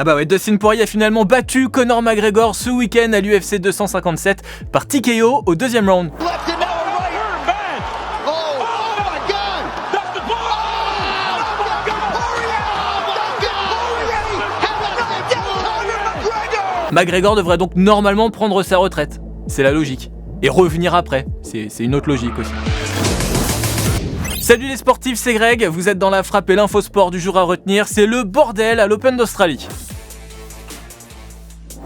Ah bah ouais, Dustin Poirier a finalement battu Conor McGregor ce week-end à l'UFC 257 par TKO au deuxième round. McGregor devrait donc normalement prendre sa retraite, c'est la logique, et revenir après, c'est une autre logique aussi. Salut les sportifs, c'est Greg, vous êtes dans la frappe et l'infosport du jour à retenir, c'est le bordel à l'Open d'Australie.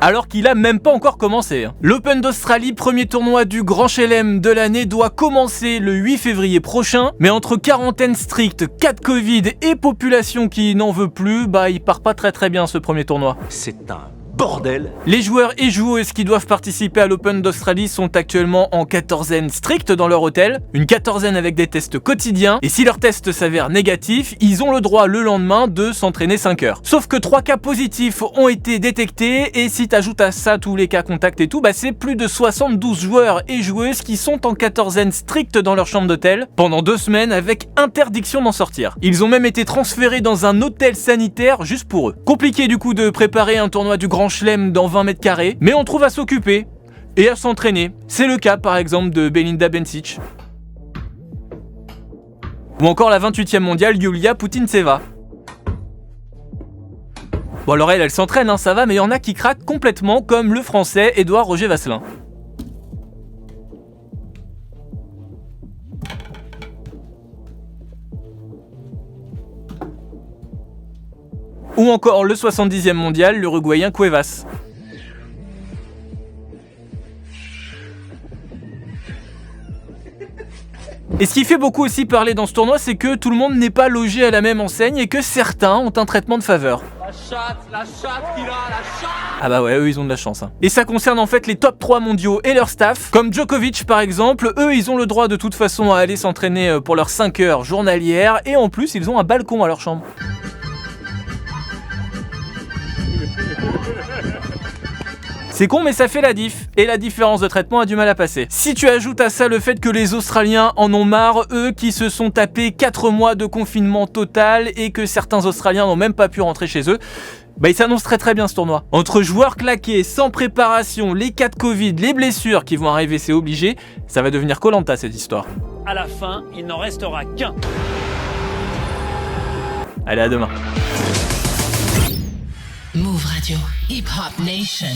Alors qu'il a même pas encore commencé. L'Open d'Australie, premier tournoi du Grand Chelem de l'année, doit commencer le 8 février prochain, mais entre quarantaine stricte, cas de Covid et population qui n'en veut plus, il part pas très bien ce premier tournoi. C'est un bordel. Les joueurs et joueuses qui doivent participer à l'Open d'Australie sont actuellement en quatorzaine stricte dans leur hôtel, une quatorzaine avec des tests quotidiens, et si leur test s'avère négatif, ils ont le droit le lendemain de s'entraîner 5 heures. Sauf que 3 cas positifs ont été détectés, et si t'ajoutes à ça tous les cas contacts et tout, c'est plus de 72 joueurs et joueuses qui sont en quatorzaine stricte dans leur chambre d'hôtel, pendant 2 semaines avec interdiction d'en sortir. Ils ont même été transférés dans un hôtel sanitaire juste pour eux. Compliqué du coup de préparer un tournoi du Grand Chelem dans 20 mètres carrés, mais on trouve à s'occuper et à s'entraîner. C'est le cas par exemple de Belinda Bencic ou encore la 28e mondiale Yulia Putintseva. Bon alors elle s'entraîne, ça va, mais il y en a qui craquent complètement comme le français Édouard Roger Vasselin. Ou encore le 70e mondial, l'Uruguayen Cuevas. Et ce qui fait beaucoup aussi parler dans ce tournoi, c'est que tout le monde n'est pas logé à la même enseigne et que certains ont un traitement de faveur. La chatte qu'il a, la chatte. Ah bah ouais, eux ils ont de la chance. Et ça concerne en fait les top 3 mondiaux et leur staff. Comme Djokovic par exemple, eux ils ont le droit de toute façon à aller s'entraîner pour leurs 5 heures journalières et en plus ils ont un balcon à leur chambre. C'est con mais ça fait la diff, et la différence de traitement a du mal à passer. Si tu ajoutes à ça le fait que les Australiens en ont marre, eux qui se sont tapés 4 mois de confinement total et que certains Australiens n'ont même pas pu rentrer chez eux, il s'annonce très bien ce tournoi. Entre joueurs claqués, sans préparation, les cas de Covid, les blessures qui vont arriver, c'est obligé, ça va devenir Koh-Lanta cette histoire. À la fin, il n'en restera qu'un. Allez, à demain. Move Radio, Hip Hop Nation.